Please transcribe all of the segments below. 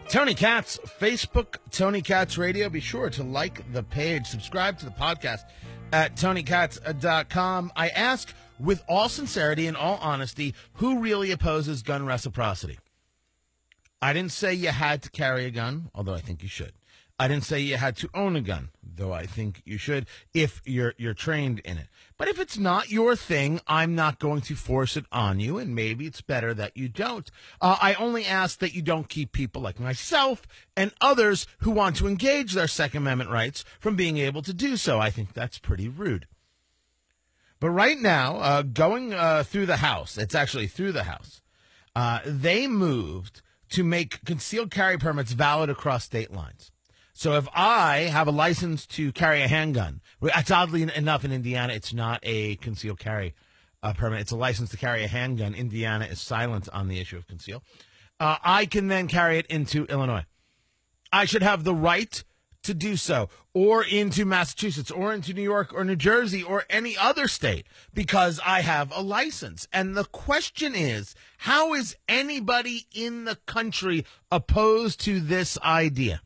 Tony Katz, Facebook, Tony Katz Radio. Be sure to like the page, subscribe to the podcast at TonyKatz.com. I ask with all sincerity and all honesty, who really opposes gun reciprocity? I didn't say you had to carry a gun, although I think you should. I didn't say you had to own a gun, though I think you should if you're trained in it. But if it's not your thing, I'm not going to force it on you, and maybe it's better that you don't. I only ask that you don't keep people like myself and others who want to engage their Second Amendment rights from being able to do so. I think that's pretty rude. But right now, going through the House, it's actually through the House, they moved to make concealed carry permits valid across state lines. So if I have a license to carry a handgun, it's oddly enough in Indiana, it's not a concealed carry permit. It's a license to carry a handgun. Indiana is silent on the issue of conceal. I can then carry it into Illinois. I should have the right to do so, or into Massachusetts, or into New York, or New Jersey, or any other state, because I have a license. And the question is, how is anybody in the country opposed to this idea?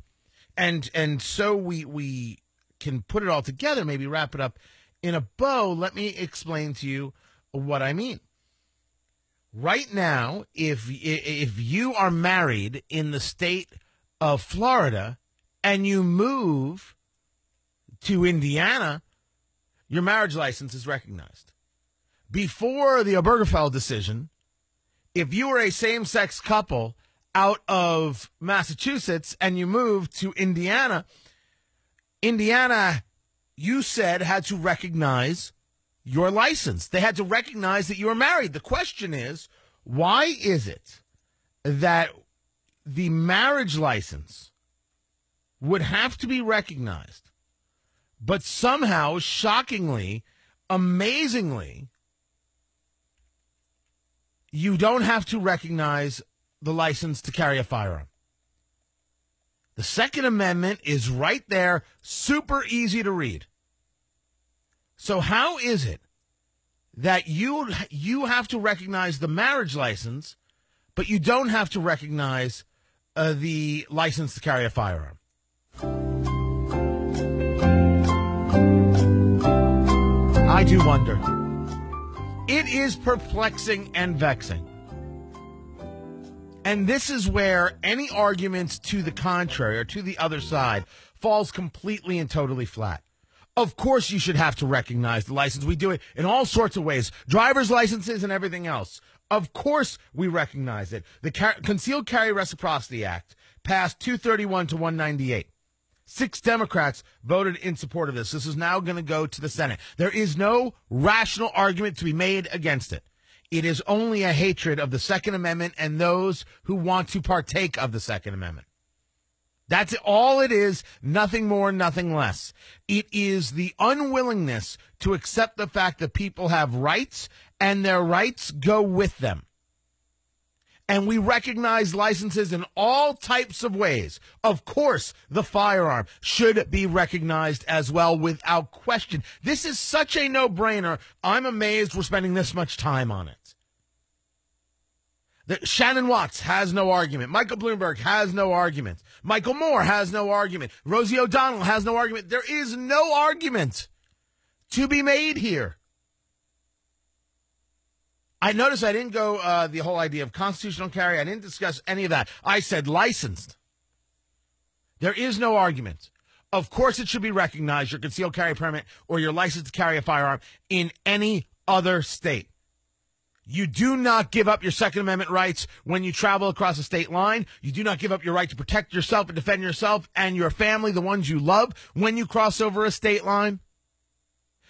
And so we can put it all together, maybe wrap it up in a bow. Let me explain to you what I mean. Right now, if you are married in the state of Florida and you move to Indiana, your marriage license is recognized. Before the Obergefell decision, if you were a same-sex couple out of Massachusetts and you moved to Indiana, you said, had to recognize your license. They had to recognize that you were married. The question is, why is it that the marriage license would have to be recognized, but somehow, shockingly, amazingly, you don't have to recognize the license to carry a firearm? The Second Amendment is right there, super easy to read. So how is it that you have to recognize the marriage license, but you don't have to recognize the license to carry a firearm? I do wonder. It is perplexing and vexing. And this is where any argument to the contrary or to the other side falls completely and totally flat. Of course you should have to recognize the license. We do it in all sorts of ways. Driver's licenses and everything else. Of course we recognize it. The Concealed Carry Reciprocity Act passed 231 to 198. 6 Democrats voted in support of this. This is now going to go to the Senate. There is no rational argument to be made against it. It is only a hatred of the Second Amendment and those who want to partake of the Second Amendment. That's all it is, nothing more, nothing less. It is the unwillingness to accept the fact that people have rights and their rights go with them. And we recognize licenses in all types of ways. Of course, the firearm should be recognized as well without question. This is such a no-brainer. I'm amazed we're spending this much time on it. Shannon Watts has no argument. Michael Bloomberg has no argument. Michael Moore has no argument. Rosie O'Donnell has no argument. There is no argument to be made here. I noticed I didn't go the whole idea of constitutional carry. I didn't discuss any of that. I said licensed. There is no argument. Of course it should be recognized, your concealed carry permit or your license to carry a firearm in any other state. You do not give up your Second Amendment rights when you travel across a state line. You do not give up your right to protect yourself and defend yourself and your family, the ones you love, when you cross over a state line.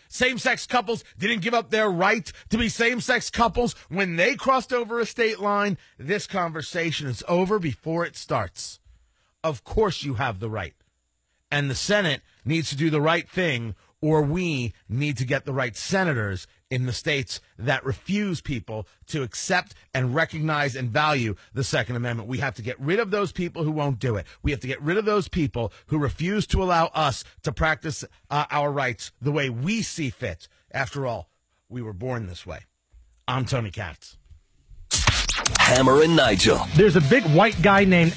Same-sex couples didn't give up their right to be same-sex couples when they crossed over a state line. This conversation is over before it starts. Of course you have the right. And the Senate needs to do the right thing, or we need to get the right senators in the states that refuse people to accept and recognize and value the Second Amendment. We have to get rid of those people who won't do it. We have to get rid of those people who refuse to allow us to practice our rights the way we see fit. After all, we were born this way. I'm Tony Katz. Hammer and Nigel. There's a big white guy named